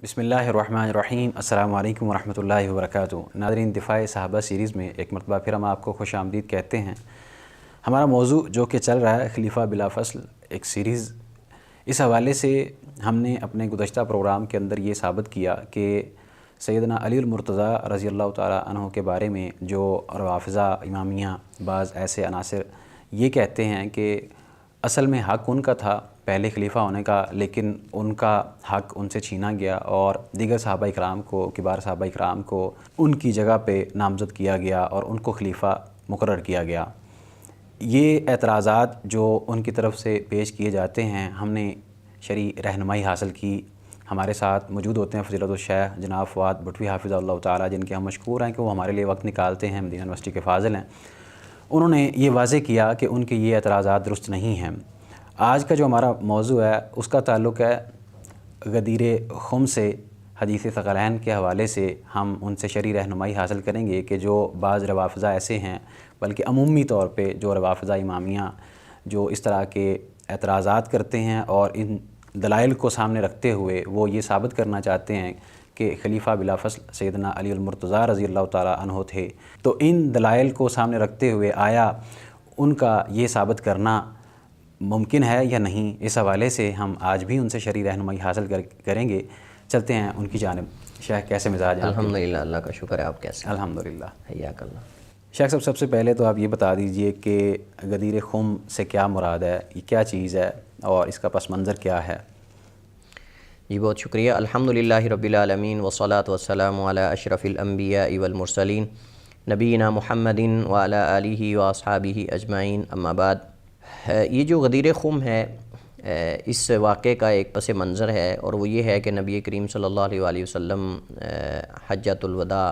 بسم اللہ الرحمن الرحیم۔ السلام علیکم ورحمۃ اللہ وبرکاتہ۔ ناظرین، دفاع صحابہ سیریز میں ایک مرتبہ پھر ہم آپ کو خوش آمدید کہتے ہیں۔ ہمارا موضوع جو کہ چل رہا ہے خلیفہ بلا فصل ایک سیریز، اس حوالے سے ہم نے اپنے گزشتہ پروگرام کے اندر یہ ثابت کیا کہ سیدنا علی المرتضیٰ رضی اللہ تعالیٰ عنہ کے بارے میں جو روافضہ امامیہ بعض ایسے عناصر یہ کہتے ہیں کہ اصل میں حق ان کا تھا پہلے خلیفہ ہونے کا، لیکن ان کا حق ان سے چھینا گیا اور دیگر صحابہ اکرام کو، کبار صحابہ اکرام کو ان کی جگہ پہ نامزد کیا گیا اور ان کو خلیفہ مقرر کیا گیا۔ یہ اعتراضات جو ان کی طرف سے پیش کیے جاتے ہیں، ہم نے شرعی رہنمائی حاصل کی۔ ہمارے ساتھ موجود ہوتے ہیں فضیلت الشیخ جناب فؤاد بھٹوی حافظہ اللہ تعالیٰ، جن کے ہم مشکور ہیں کہ وہ ہمارے لیے وقت نکالتے ہیں، مدینہ یونیورسٹی کے فاضل ہیں۔ انہوں نے یہ واضح کیا کہ ان کے یہ اعتراضات درست نہیں ہیں۔ آج کا جو ہمارا موضوع ہے اس کا تعلق ہے غدیر خم سے۔ حدیث ثقلین کے حوالے سے ہم ان سے شرعی رہنمائی حاصل کریں گے کہ جو بعض روافضہ ایسے ہیں، بلکہ عمومی طور پہ جو روافضہ امامیہ جو اس طرح کے اعتراضات کرتے ہیں اور ان دلائل کو سامنے رکھتے ہوئے وہ یہ ثابت کرنا چاہتے ہیں کہ خلیفہ بلا فصل سیدنا علی المرتضیٰ رضی اللہ تعالیٰ عنہ تھے، تو ان دلائل کو سامنے رکھتے ہوئے آیا ان کا یہ ثابت کرنا ممکن ہے یا نہیں، اس حوالے سے ہم آج بھی ان سے شرعی رہنمائی حاصل کریں گے۔ چلتے ہیں ان کی جانب۔ شیخ کیسے مزاج ہیں؟ الحمدللہ، اللہ کا شکر ہے۔ آپ کیسے؟ الحمدللہ۔ حیاک اللہ۔ شیخ صاحب، سب سے پہلے تو آپ یہ بتا دیجئے کہ غدیر خم سے کیا مراد ہے، یہ کیا چیز ہے اور اس کا پس منظر کیا ہے؟ جی بہت شکریہ۔ الحمدللہ رب العالمین والصلاة والسلام علی اشرف الانبیاء والمرسلین نبینا محمد وعلی آلہ واصحابہ اجمعین، اما بعد۔ یہ جو غدیر خم ہے اس واقعے کا ایک پس منظر ہے، اور وہ یہ ہے کہ نبی کریم صلی اللہ علیہ وآلہ وسلم حجۃ الوداع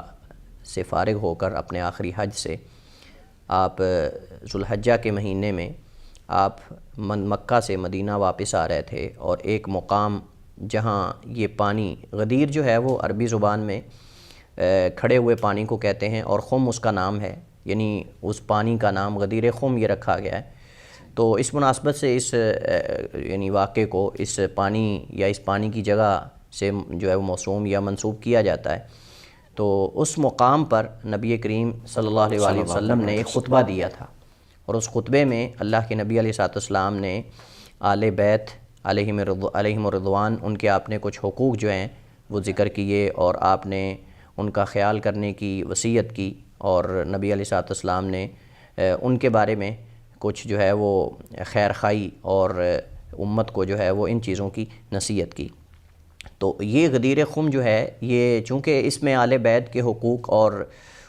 سے فارغ ہو کر اپنے آخری حج سے آپ ذوالحجہ کے مہینے میں آپ مکہ سے مدینہ واپس آ رہے تھے، اور ایک مقام جہاں یہ پانی غدیر جو ہے وہ عربی زبان میں کھڑے ہوئے پانی کو کہتے ہیں، اور خم اس کا نام ہے، یعنی اس پانی کا نام غدیر خم یہ رکھا گیا ہے۔ تو اس مناسبت سے اس یعنی واقعے کو اس پانی یا اس پانی کی جگہ سے جو ہے وہ موسوم یا منسوب کیا جاتا ہے۔ تو اس مقام پر نبی کریم صلی اللہ علیہ وآلہ وسلم نے ایک خطبہ دیا تھا، اور اس خطبے میں اللہ کے نبی علیہ السلام نے آل بیت علیہم الرضوان ان کے آپ نے کچھ حقوق جو ہیں وہ ذکر کیے، اور آپ نے ان کا خیال کرنے کی وصیت کی، اور نبی علیہ السلام نے ان کے بارے میں کچھ جو ہے وہ خیر خواہی اور امت کو جو ہے وہ ان چیزوں کی نصیحت کی۔ تو یہ غدیر خم جو ہے، یہ چونکہ اس میں آل بیت کے حقوق اور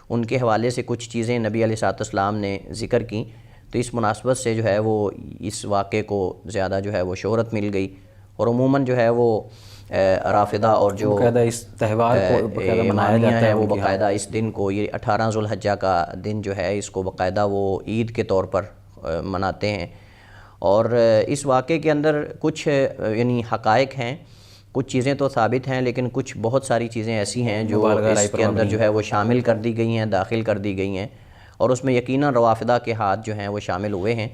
ان کے حوالے سے کچھ چیزیں نبی علیہ السلام نے ذکر کیں، تو اس مناسبت سے جو ہے وہ اس واقعے کو زیادہ جو ہے وہ شہرت مل گئی، اور عموماً جو ہے وہ رافضہ اور جو باقاعدہ اس تہوار کو باقاعدہ منایا امامیہ جاتا ہے، ہیں وہ باقاعدہ اس دن کو، یہ 18 ذوالحجہ کا دن جو ہے اس کو باقاعدہ وہ عید کے طور پر مناتے ہیں۔ اور اس واقعے کے اندر کچھ یعنی حقائق ہیں، کچھ چیزیں تو ثابت ہیں، لیکن کچھ بہت ساری چیزیں ایسی ہیں جو اس کے اندر جو ہے وہ شامل کر دی گئی ہیں، داخل کر دی گئی ہیں، اور اس میں یقیناً روافضہ کے ہاتھ جو ہیں وہ شامل ہوئے ہیں،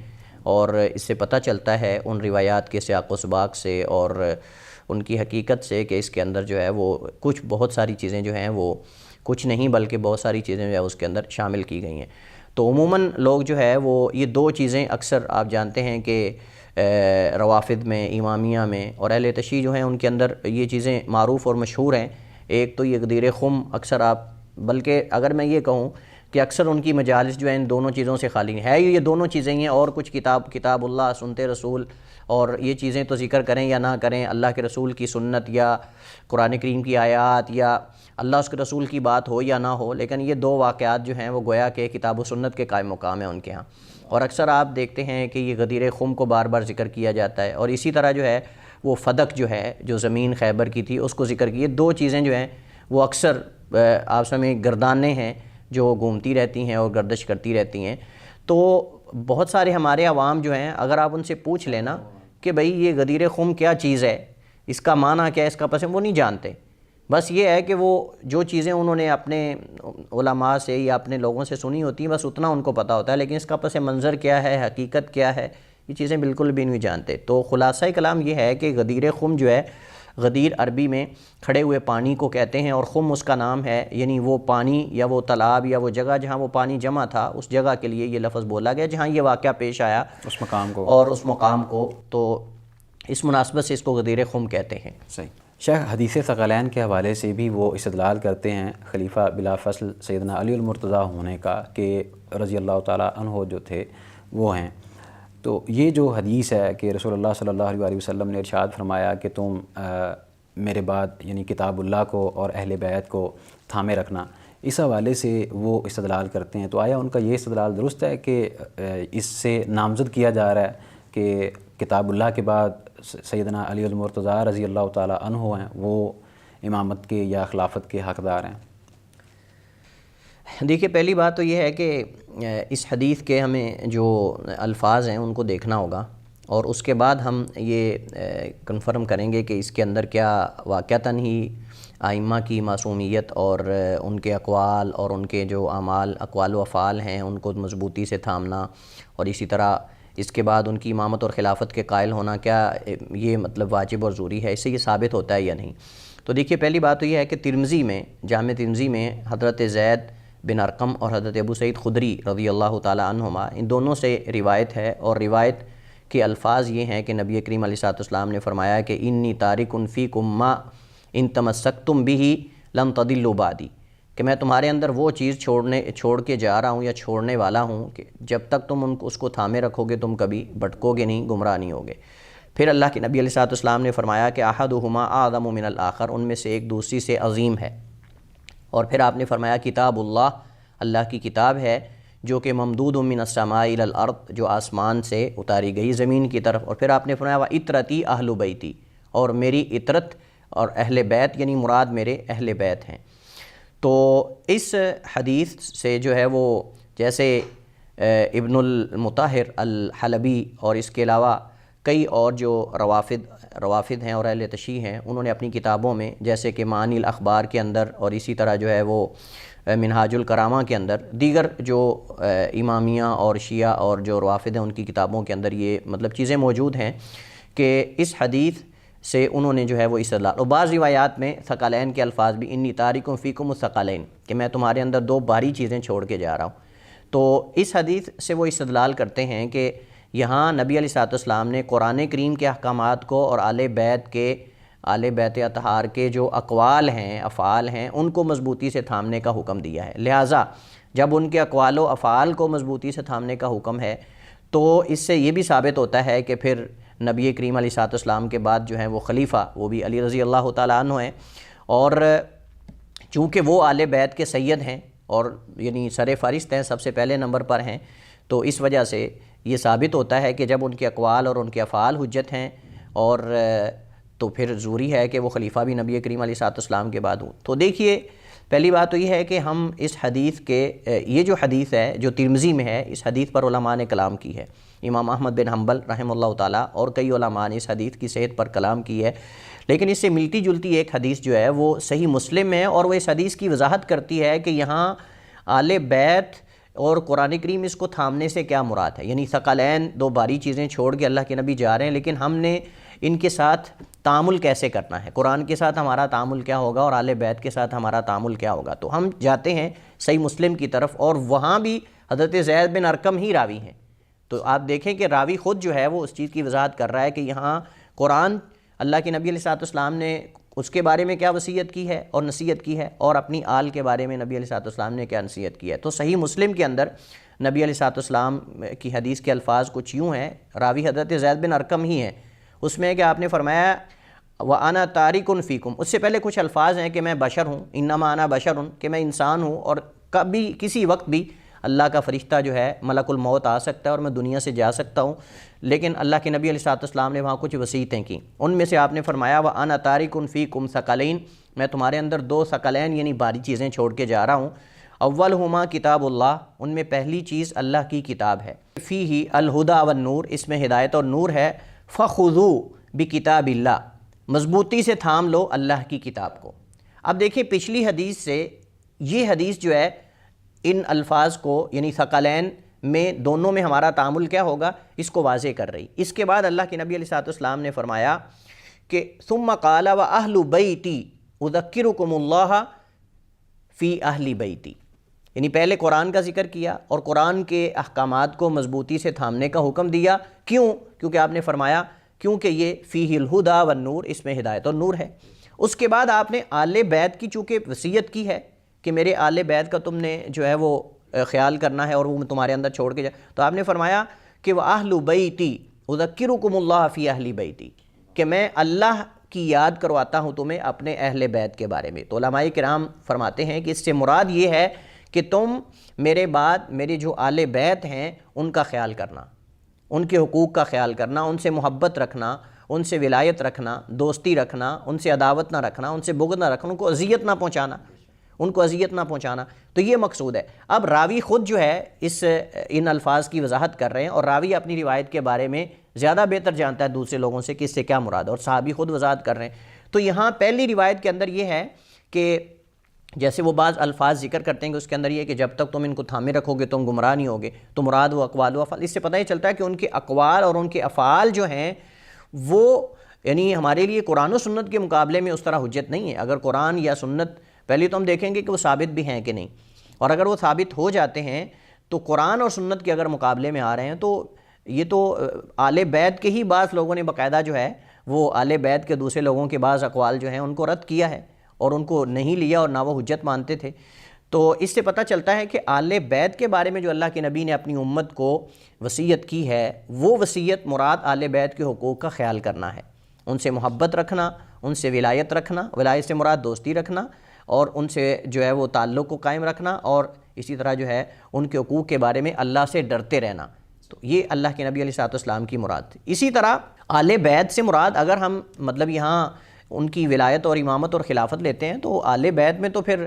اور اس سے پتہ چلتا ہے ان روایات کے سیاق و سباق سے اور ان کی حقیقت سے کہ اس کے اندر جو ہے وہ کچھ بہت ساری چیزیں جو ہیں وہ کچھ نہیں بلکہ بہت ساری چیزیں جو ہے اس کے اندر شامل کی گئی ہیں۔ تو عموماً لوگ جو ہے وہ یہ دو چیزیں اکثر آپ جانتے ہیں کہ روافض میں، امامیہ میں اور اہل تشیع جو ہیں ان کے اندر یہ چیزیں معروف اور مشہور ہیں۔ ایک تو یہ غدیر خم اکثر آپ، بلکہ اگر میں یہ کہوں کہ اکثر ان کی مجالس جو ہیں ان دونوں چیزوں سے خالی نہیں ہے، یہ دونوں چیزیں ہی ہیں، اور کچھ کتاب اللہ، سنت رسول، اور یہ چیزیں تو ذکر کریں یا نہ کریں، اللہ کے رسول کی سنت یا قرآن کریم کی آیات یا اللہ اس کے رسول کی بات ہو یا نہ ہو، لیکن یہ دو واقعات جو ہیں وہ گویا کہ کتاب و سنت کے قائم مقام ہیں ان کے ہاں، اور اکثر آپ دیکھتے ہیں کہ یہ غدیر خم کو بار بار ذکر کیا جاتا ہے، اور اسی طرح جو ہے وہ فدق جو ہے جو زمین خیبر کی تھی اس کو ذکر کی۔ یہ دو چیزیں جو ہیں وہ اکثر آپ سمجھیں گردانیں ہیں جو گھومتی رہتی ہیں اور گردش کرتی رہتی ہیں۔ تو بہت سارے ہمارے عوام جو ہیں اگر آپ ان سے پوچھ لینا کہ بھئی یہ غدیر خم کیا چیز ہے، اس کا معنی کیا ہے، اس کا پس وہ نہیں جانتے۔ بس یہ ہے کہ وہ جو چیزیں انہوں نے اپنے علماء سے یا اپنے لوگوں سے سنی ہوتی ہیں بس اتنا ان کو پتہ ہوتا ہے، لیکن اس کا پس منظر کیا ہے، حقیقت کیا ہے، یہ چیزیں بالکل بھی نہیں جانتے۔ تو خلاصہ کلام یہ ہے کہ غدیر خم جو ہے غدیر عربی میں کھڑے ہوئے پانی کو کہتے ہیں، اور خم اس کا نام ہے، یعنی وہ پانی یا وہ تالاب یا وہ جگہ جہاں وہ پانی جمع تھا اس جگہ کے لیے یہ لفظ بولا گیا جہاں یہ واقعہ پیش آیا اس مقام کو، اور اس مقام کو، تو اس مناسبت سے اس کو غدیر خم کہتے ہیں۔ صحیح۔ شیخ، حدیث ثقلین کے حوالے سے بھی وہ استدلال کرتے ہیں خلیفہ بلا فصل سیدنا علی المرتضیٰ ہونے کا کہ رضی اللہ تعالیٰ عنہ جو تھے وہ ہیں، تو یہ جو حدیث ہے کہ رسول اللہ صلی اللہ علیہ وسلم نے ارشاد فرمایا کہ تم میرے بعد یعنی کتاب اللہ کو اور اہل بیت کو تھامے رکھنا، اس حوالے سے وہ استدلال کرتے ہیں، تو آیا ان کا یہ استدلال درست ہے کہ اس سے نامزد کیا جا رہا ہے کہ کتاب اللہ کے بعد سیدنا علی المرتضیٰ رضی اللہ تعالیٰ عنہ ہیں وہ امامت کے یا خلافت کے حقدار ہیں؟ دیکھیے، پہلی بات تو یہ ہے کہ اس حدیث کے ہمیں جو الفاظ ہیں ان کو دیکھنا ہوگا، اور اس کے بعد ہم یہ کنفرم کریں گے کہ اس کے اندر کیا واقعتاً ہی ائمہ کی معصومیت اور ان کے اقوال اور ان کے جو اعمال اقوال و افعال ہیں ان کو مضبوطی سے تھامنا، اور اسی طرح اس کے بعد ان کی امامت اور خلافت کے قائل ہونا کیا یہ مطلب واجب اور ضروری ہے، اس سے یہ ثابت ہوتا ہے یا نہیں۔ تو دیکھیے، پہلی بات تو یہ ہے کہ ترمذی میں، جامع ترمذی میں حضرت زید بن ارقم اور حضرت ابو سعید خدری رضی اللہ تعالیٰ عنہما ان دونوں سے روایت ہے، اور روایت کے الفاظ یہ ہیں کہ نبی کریم علیہ السلام نے فرمایا کہ انی تارک فیکم ما ان تمسکتم بہ لن تضلوا بعدی، کہ میں تمہارے اندر وہ چیز چھوڑ کے جا رہا ہوں یا چھوڑنے والا ہوں کہ جب تک تم اس کو تھامے رکھو گے تم کبھی بھٹکو گے نہیں، گمراہ نہیں ہوگے۔ پھر اللہ کے نبی علیہ السلام نے فرمایا کہ احدہما اعظم من الآخر، ان میں سے ایک دوسری سے عظیم ہے، اور پھر آپ نے فرمایا کتاب اللہ، اللہ کی کتاب ہے جو کہ ممدود من السماء الی الارض، جو آسمان سے اتاری گئی زمین کی طرف، اور پھر آپ نے فرمایا وَإِطْرَتِي اہل بیتی، اور میری عطرت اور اہل بیت یعنی مراد میرے اہل بیت ہیں۔ تو اس حدیث سے جو ہے وہ جیسے ابن المطہر الحلبی اور اس کے علاوہ کئی اور جو روافد ہیں اور اہل تشیع ہیں، انہوں نے اپنی کتابوں میں جیسے کہ معانی الاخبار کے اندر اور اسی طرح جو ہے وہ منہاج الکرامہ کے اندر، دیگر جو امامیہ اور شیعہ اور جو روافد ہیں ان کی کتابوں کے اندر یہ مطلب چیزیں موجود ہیں کہ اس حدیث سے انہوں نے جو ہے وہ استدلال، اور بعض روایات میں ثقلین کے الفاظ بھی انی تارک فیکم الثقلین، کہ میں تمہارے اندر دو بھاری چیزیں چھوڑ کے جا رہا ہوں۔ تو اس حدیث سے وہ استدلال کرتے ہیں کہ یہاں نبی علیہ السلام نے قرآن کریم کے احکامات کو اور آل بیت اطہار کے جو اقوال ہیں افعال ہیں ان کو مضبوطی سے تھامنے کا حکم دیا ہے، لہٰذا جب ان کے اقوال و افعال کو مضبوطی سے تھامنے کا حکم ہے تو اس سے یہ بھی ثابت ہوتا ہے کہ پھر نبی کریم علیہ السلام کے بعد جو ہیں وہ خلیفہ وہ بھی علی رضی اللہ تعالیٰ عنہ ہیں، اور چونکہ وہ آل بیت کے سید ہیں اور یعنی سر فہرست ہیں، سب سے پہلے نمبر پر ہیں، تو اس وجہ سے یہ ثابت ہوتا ہے کہ جب ان کے اقوال اور ان کے افعال حجت ہیں اور تو پھر ضروری ہے کہ وہ خلیفہ بھی نبی کریم علیہ السلام کے بعد ہوں۔ تو دیکھیے، پہلی بات تو یہ ہے کہ ہم اس حدیث کے یہ جو حدیث ہے جو ترمذی میں ہے، اس حدیث پر علماء نے کلام کی ہے، امام احمد بن حنبل رحمہ اللہ تعالیٰ اور کئی علماء نے اس حدیث کی صحت پر کلام کی ہے، لیکن اس سے ملتی جلتی ایک حدیث جو ہے وہ صحیح مسلم ہے، اور وہ اس حدیث کی وضاحت کرتی ہے کہ یہاں آل بیت اور قرآن کریم اس کو تھامنے سے کیا مراد ہے، یعنی ثقلین دو بھاری چیزیں چھوڑ کے اللہ کے نبی جا رہے ہیں، لیکن ہم نے ان کے ساتھ تعامل کیسے کرنا ہے، قرآن کے ساتھ ہمارا تعامل کیا ہوگا اور آل بیت کے ساتھ ہمارا تعامل کیا ہوگا۔ تو ہم جاتے ہیں صحیح مسلم کی طرف، اور وہاں بھی حضرت زید بن ارقم ہی راوی ہیں، تو آپ دیکھیں کہ راوی خود جو ہے وہ اس چیز کی وضاحت کر رہا ہے کہ یہاں قرآن اللہ کے نبی علیہ السلام نے اس کے بارے میں کیا وصیت کی ہے اور نصیحت کی ہے، اور اپنی آل کے بارے میں نبی علیہ السلام نے کیا نصیحت کی ہے۔ تو صحیح مسلم کے اندر نبی علیہ السلام کی حدیث کے الفاظ کچھ یوں ہیں، راوی حضرت زید بن ارقم ہی ہیں، اس میں کہ آپ نے فرمایا وَأَنَا تَارِكٌ فِيكُمْ، اس سے پہلے کچھ الفاظ ہیں کہ میں بشر ہوں، اِنَّمَا أَنَا بشر، کہ میں انسان ہوں، اور کبھی کسی وقت بھی اللہ کا فرشتہ جو ہے ملک الموت آ سکتا ہے اور میں دنیا سے جا سکتا ہوں، لیکن اللہ کے نبی علیہ السلام نے وہاں کچھ وصیتیں کی، ان میں سے آپ نے فرمایا وَأَنَا تَارِكٌ فِيكُمْ ثَقَلَيْن، میں تمہارے اندر دو ثقلین یعنی بھاری چیزیں چھوڑ کے جا رہا ہوں، اولہما کتاب اللہ، ان میں پہلی چیز اللہ کی کتاب ہے، فیہ الہدی والنور، اس میں ہدایت اور نور ہے، فخذوا بکتاب اللہ، مضبوطی سے تھام لو اللہ کی کتاب کو۔ اب دیکھیں پچھلی حدیث سے یہ حدیث جو ہے ان الفاظ کو یعنی ثقلین میں دونوں میں ہمارا تعامل کیا ہوگا اس کو واضح کر رہی۔ اس کے بعد اللہ کے نبی علیہ السلام نے فرمایا کہ ثم قال و اہل بیتی اذکرکم اللہ فی اہل بیتی، یعنی پہلے قرآن کا ذکر کیا اور قرآن کے احکامات کو مضبوطی سے تھامنے کا حکم دیا. کیوں؟ کیونکہ آپ نے فرمایا کیونکہ یہ فیہ الہدی والنور، اس میں ہدایت اور نور ہے. اس کے بعد آپ نے آل بیت کی چونکہ وصیت کی ہے کہ میرے آل بیت کا تم نے جو ہے وہ خیال کرنا ہے اور وہ تمہارے اندر چھوڑ کے جائے، تو آپ نے فرمایا کہ وہ اہل بیتی اذکرکم اللہ فی اہل بیتی، کہ میں اللہ کی یاد کرواتا ہوں تمہیں اپنے اہل بیت کے بارے میں. تو علماء کرام فرماتے ہیں کہ اس سے مراد یہ ہے کہ تم میرے بعد میرے جو آل بیت ہیں ان کا خیال کرنا، ان کے حقوق کا خیال کرنا، ان سے محبت رکھنا، ان سے ولایت رکھنا، دوستی رکھنا، ان سے عداوت نہ رکھنا، ان سے بغض نہ رکھنا، ان کو اذیت نہ پہنچانا، ان کو اذیت نہ پہنچانا. تو یہ مقصود ہے. اب راوی خود جو ہے ان الفاظ کی وضاحت کر رہے ہیں، اور راوی اپنی روایت کے بارے میں زیادہ بہتر جانتا ہے دوسرے لوگوں سے کہ اس سے کیا مراد ہے، اور صحابی خود وضاحت کر رہے ہیں. تو یہاں پہلی روایت کے اندر یہ ہے کہ جیسے وہ بعض الفاظ ذکر کرتے ہیں کہ اس کے اندر یہ ہے کہ جب تک تم ان کو تھامے رکھو گے تم گمراہ نہیں ہوگے، تو مراد وہ اقوال و افعال. اس سے پتہ ہی چلتا ہے کہ ان کے اقوال اور ان کے افعال جو ہیں وہ یعنی ہمارے لیے قرآن و سنت کے مقابلے میں اس طرح حجت نہیں ہے. اگر قرآن یا سنت پہلے تو ہم دیکھیں گے کہ وہ ثابت بھی ہیں کہ نہیں، اور اگر وہ ثابت ہو جاتے ہیں تو قرآن اور سنت کے اگر مقابلے میں آ رہے ہیں تو یہ تو آل بیت کے ہی بعض لوگوں نے باقاعدہ جو ہے وہ آل بیت کے دوسرے لوگوں کے بعض اقوال جو ہیں ان کو رد کیا ہے اور ان کو نہیں لیا اور نہ وہ حجت مانتے تھے. تو اس سے پتہ چلتا ہے کہ آل بیت کے بارے میں جو اللہ کے نبی نے اپنی امت کو وصیت کی ہے، وہ وصیت مراد آل بیت کے حقوق کا خیال کرنا ہے، ان سے محبت رکھنا، ان سے ولایت رکھنا، ولایت سے مراد دوستی رکھنا، اور ان سے جو ہے وہ تعلق کو قائم رکھنا، اور اسی طرح جو ہے ان کے حقوق کے بارے میں اللہ سے ڈرتے رہنا. تو یہ اللہ کے نبی علیہ الصلوۃ والسلام کی مراد تھی. اسی طرح آل بیت سے مراد اگر ہم مطلب یہاں ان کی ولایت اور امامت اور خلافت لیتے ہیں تو آل بیت میں تو پھر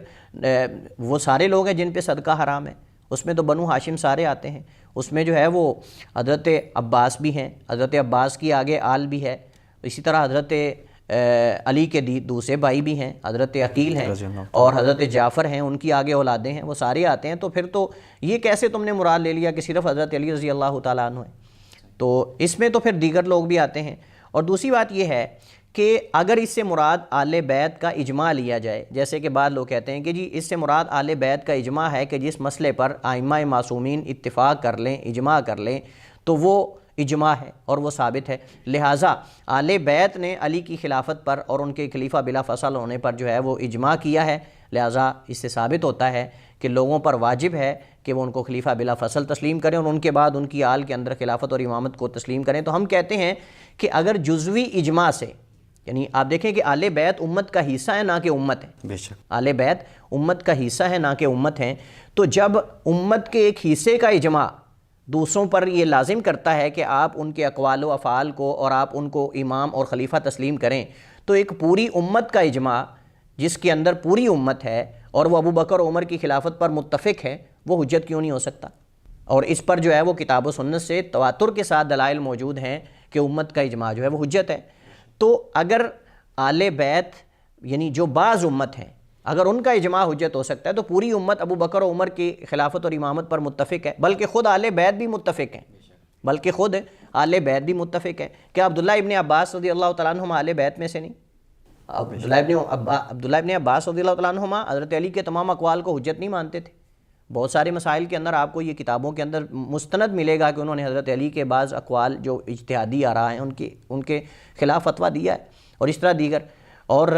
وہ سارے لوگ ہیں جن پہ صدقہ حرام ہے. اس میں تو بنو ہاشم سارے آتے ہیں. اس میں جو ہے وہ حضرت عباس بھی ہیں، حضرت عباس کی آگے آل بھی ہے. اسی طرح حضرت علی کے دوسرے بھائی بھی ہیں، حضرت عقیل ہیں اور حضرت جعفر ہیں، ان کی آگے اولادیں ہیں، وہ سارے آتے ہیں. تو پھر تو یہ کیسے تم نے مراد لے لیا کہ صرف حضرت علی رضی اللہ تعالیٰ عنہ ہیں؟ تو اس میں تو پھر دیگر لوگ بھی آتے ہیں. اور دوسری بات یہ ہے کہ اگر اس سے مراد آل بیت کا اجماع لیا جائے، جیسے کہ بعض لوگ کہتے ہیں کہ جی اس سے مراد آل بیت کا اجماع ہے کہ جس مسئلے پر ائمہ معصومین اتفاق کر لیں، اجماع کر لیں، تو وہ اجماع ہے اور وہ ثابت ہے. لہٰذا آل بیت نے علی کی خلافت پر اور ان کے خلیفہ بلا فصل ہونے پر جو ہے وہ اجماع کیا ہے. لہٰذا اس سے ثابت ہوتا ہے کہ لوگوں پر واجب ہے کہ وہ ان کو خلیفہ بلا فصل تسلیم کریں اور ان کے بعد ان کی آل کے اندر خلافت اور امامت کو تسلیم کریں. تو ہم کہتے ہیں کہ اگر جزوی اجماع سے، یعنی آپ دیکھیں کہ آل بیت امت کا حصہ ہے نہ کہ امت ہے. بے شک آل بیت امت کا حصہ ہے نہ کہ امت ہے. تو جب امت کے ایک حصے کا اجماع دوسروں پر یہ لازم کرتا ہے کہ آپ ان کے اقوال و افعال کو اور آپ ان کو امام اور خلیفہ تسلیم کریں، تو ایک پوری امت کا اجماع جس کے اندر پوری امت ہے اور وہ ابو بکر اور عمر کی خلافت پر متفق ہے، وہ حجت کیوں نہیں ہو سکتا؟ اور اس پر جو ہے وہ کتاب و سنت سے تواتر کے ساتھ دلائل موجود ہیں کہ امت کا اجماع جو ہے وہ حجت ہے. تو اگر آل بیت یعنی جو بعض امت ہیں اگر ان کا اجماع حجت ہو سکتا ہے تو پوری امت ابو بکر و عمر کی خلافت اور امامت پر متفق ہے، بلکہ خود آل بیت بھی متفق ہیں، کیا عبداللہ ابن عباس رضی اللہ تعالیٰ عنہما آل بیت میں سے نہیں؟ عبداللہ ابن عباس رضی اللہ تعالیٰ عنہما حضرت علی کے تمام اقوال کو حجت نہیں مانتے تھے. بہت سارے مسائل کے اندر آپ کو یہ کتابوں کے اندر مستند ملے گا کہ انہوں نے حضرت علی کے بعض اقوال جو اجتہادی آراء ہیں ان کے خلاف فتویٰ دیا ہے، اور اس طرح دیگر. اور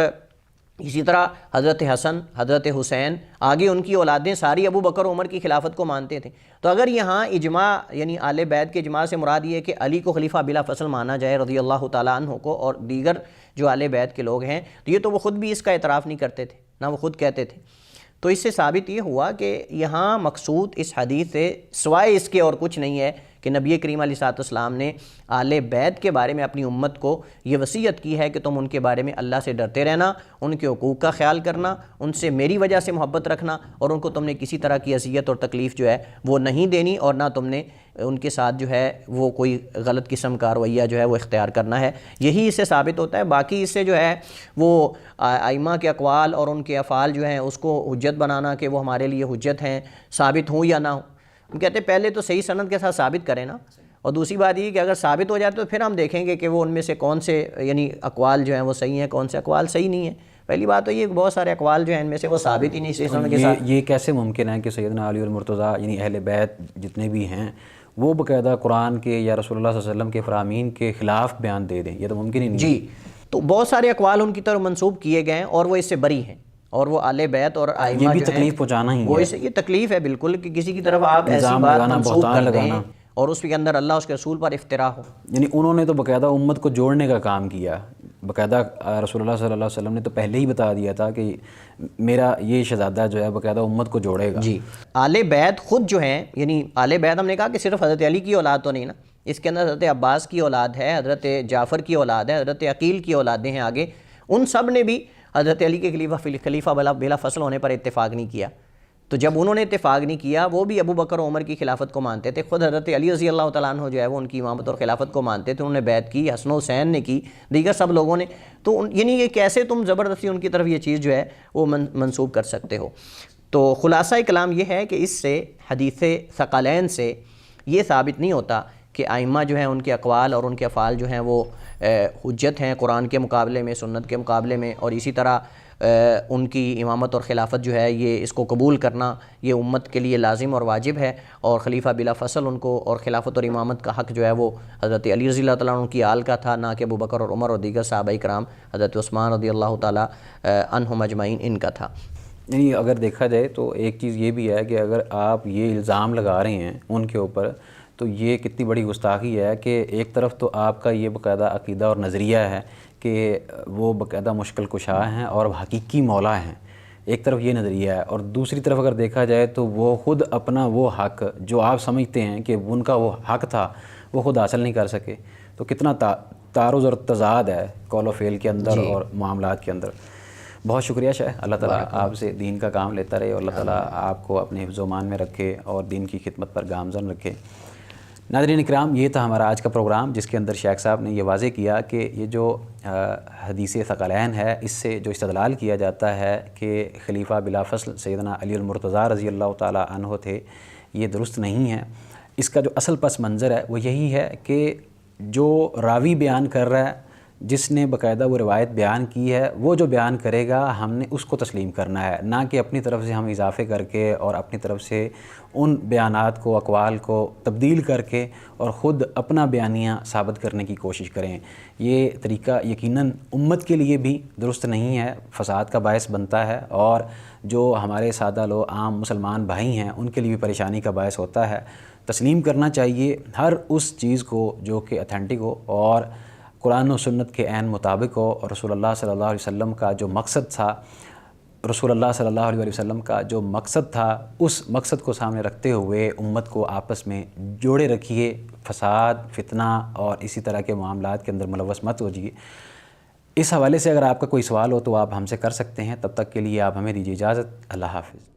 اسی طرح حضرت حسن، حضرت حسین، آگے ان کی اولادیں ساری ابو بکر و عمر کی خلافت کو مانتے تھے. تو اگر یہاں اجماع یعنی آل بیت کے اجماع سے مراد یہ ہے کہ علی کو خلیفہ بلا فصل مانا جائے رضی اللہ تعالیٰ عنہ کو، اور دیگر جو آل بیت کے لوگ ہیں تو یہ تو وہ خود بھی اس کا اعتراف نہیں کرتے تھے، نہ وہ خود کہتے تھے. تو اس سے ثابت یہ ہوا کہ یہاں مقصود اس حدیث سے سوائے اس کے اور کچھ نہیں ہے کہ نبی کریم علیہ الصلوۃ والسلام نے آل بیت کے بارے میں اپنی امت کو یہ وصیت کی ہے کہ تم ان کے بارے میں اللہ سے ڈرتے رہنا، ان کے حقوق کا خیال کرنا، ان سے میری وجہ سے محبت رکھنا، اور ان کو تم نے کسی طرح کی اذیت اور تکلیف جو ہے وہ نہیں دینی، اور نہ تم نے ان کے ساتھ جو ہے وہ کوئی غلط قسم کا رویہ جو ہے وہ اختیار کرنا ہے. یہی اس سے ثابت ہوتا ہے. باقی اس سے جو ہے وہ ائمہ کے اقوال اور ان کے افعال جو ہیں اس کو حجت بنانا کہ وہ ہمارے لیے حجت ہیں، ثابت ہوں یا نہ ہوں. ہم کہتے ہیں پہلے تو صحیح سند کے ساتھ ثابت کریں نا، اور دوسری بات یہ کہ اگر ثابت ہو جائے تو پھر ہم دیکھیں گے کہ وہ ان میں سے کون سے یعنی اقوال جو ہیں وہ صحیح ہیں، کون سے اقوال صحیح نہیں ہیں۔ پہلی بات تو یہ بہت سارے اقوال جو ہیں ان میں سے وہ ثابت ہی نہیں صحیح سنت کے ساتھ۔ یہ کیسے ممکن ہے کہ سیدنا علی المرتضیٰ یعنی اہل بیت جتنے بھی ہیں وہ باقاعدہ قرآن کے یا رسول اللہ صلی اللہ علیہ وسلم کے فرامین کے خلاف بیان دے دیں؟ یہ تو ممکن ہی نہیں۔ جی، تو بہت سارے اقوال ان کی طرف منسوب کیے گئے ہیں اور وہ اس سے بری ہیں، اور وہ اہل بیت اور ائمہ یہ بھی جو ہیں تکلیف پہنچانا ہی وہ ہے، اس یہ تکلیف ہے بالکل کہ کسی کی طرف آپ ایسی الزام بات لگانا، منسوب بہتان کر دیں لگانا۔ اور اس کے اندر اللہ اس کے رسول پر افترا ہو۔ یعنی انہوں نے تو باقاعدہ امت کو جوڑنے کا کام کیا، باقاعدہ رسول اللہ صلی اللہ علیہ وسلم نے تو پہلے ہی بتا دیا تھا کہ میرا یہ شہزادہ جو ہے باقاعدہ امت کو جوڑے گا۔ جی، آل بیت خود جو ہیں، یعنی آل بیت ہم نے کہا کہ صرف حضرت علی کی اولاد تو نہیں نا، اس کے اندر حضرت عباس کی اولاد ہے، حضرت جعفر کی اولاد ہے، حضرت عقیل کی اولادیں ہیں آگے، ان سب نے بھی حضرت علی کے خلیفہ بلا فصل ہونے پر اتفاق نہیں کیا۔ تو جب انہوں نے اتفاق نہیں کیا، وہ بھی ابو بکر و عمر کی خلافت کو مانتے تھے، خود حضرت علی رضی اللہ تعالیٰ عنہ جو ہے وہ ان کی امامت اور خلافت کو مانتے تھے، انہوں نے بیعت کی، حسن و حسین نے کی، دیگر سب لوگوں نے۔ تو یعنی یہ کیسے تم زبردستی ان کی طرف یہ چیز جو ہے وہ منسوب کر سکتے ہو؟ تو خلاصہ کلام یہ ہے کہ اس سے حدیث ثقلین سے یہ ثابت نہیں ہوتا کہ ائمہ جو ہیں ان کے اقوال اور ان کے افعال جو ہیں وہ حجت ہیں قرآن کے مقابلے میں، سنت کے مقابلے میں، اور اسی طرح ان کی امامت اور خلافت جو ہے یہ اس کو قبول کرنا یہ امت کے لیے لازم اور واجب ہے، اور خلیفہ بلا فصل ان کو اور خلافت اور امامت کا حق جو ہے وہ حضرت علی رضی اللہ تعالیٰ عنہ کی آل کا تھا، نہ کہ ابو بکر اور عمر اور دیگر صحابہ کرام حضرت عثمان رضی اللہ تعالیٰ عنہم اجمعین ان کا تھا۔ یعنی اگر دیکھا جائے تو ایک چیز یہ بھی ہے کہ اگر آپ یہ الزام لگا رہے ہیں ان کے اوپر تو یہ کتنی بڑی گستاخی ہے کہ ایک طرف تو آپ کا یہ باقاعدہ عقیدہ اور نظریہ ہے کہ وہ باقاعدہ مشکل کشا ہیں اور حقیقی مولا ہیں، ایک طرف یہ نظریہ ہے، اور دوسری طرف اگر دیکھا جائے تو وہ خود اپنا وہ حق جو آپ سمجھتے ہیں کہ ان کا وہ حق تھا وہ خود حاصل نہیں کر سکے، تو کتنا تعارض اور تضاد ہے قول و فعل کے اندر اور معاملات کے اندر۔ بہت شکریہ شیخ، اللہ تعالیٰ آپ سے دین کا کام لیتا رہے اور اللہ تعالیٰ آپ کو اپنے حفظ و امان میں رکھے اور دین کی خدمت پر گامزن رکھے۔ ناظرین اکرام، یہ تھا ہمارا آج کا پروگرام جس کے اندر شیخ صاحب نے یہ واضح کیا کہ یہ جو حدیث ثقلین ہے اس سے جو استدلال کیا جاتا ہے کہ خلیفہ بلا فصل سیدنا علی المرتضیٰ رضی اللہ تعالیٰ عنہ تھے، یہ درست نہیں ہے۔ اس کا جو اصل پس منظر ہے وہ یہی ہے کہ جو راوی بیان کر رہا ہے، جس نے باقاعدہ وہ روایت بیان کی ہے، وہ جو بیان کرے گا ہم نے اس کو تسلیم کرنا ہے، نہ کہ اپنی طرف سے ہم اضافے کر کے اور اپنی طرف سے ان بیانات کو اقوال کو تبدیل کر کے اور خود اپنا بیانیہ ثابت کرنے کی کوشش کریں۔ یہ طریقہ یقیناً امت کے لیے بھی درست نہیں ہے، فساد کا باعث بنتا ہے، اور جو ہمارے سادہ لوگ عام مسلمان بھائی ہیں ان کے لیے بھی پریشانی کا باعث ہوتا ہے۔ تسلیم کرنا چاہیے ہر اس چیز کو جو کہ اتھینٹک ہو اور قرآن و سنت کے عین مطابق ہو، اور رسول اللہ صلی اللہ علیہ وسلم کا جو مقصد تھا، جو مقصد تھا اس مقصد کو سامنے رکھتے ہوئے امت کو آپس میں جوڑے رکھیے، فساد، فتنہ اور اسی طرح کے معاملات کے اندر ملوث مت ہوجیے۔ اس حوالے سے اگر آپ کا کوئی سوال ہو تو آپ ہم سے کر سکتے ہیں، تب تک کے لیے آپ ہمیں دیجیے اجازت۔ اللہ حافظ۔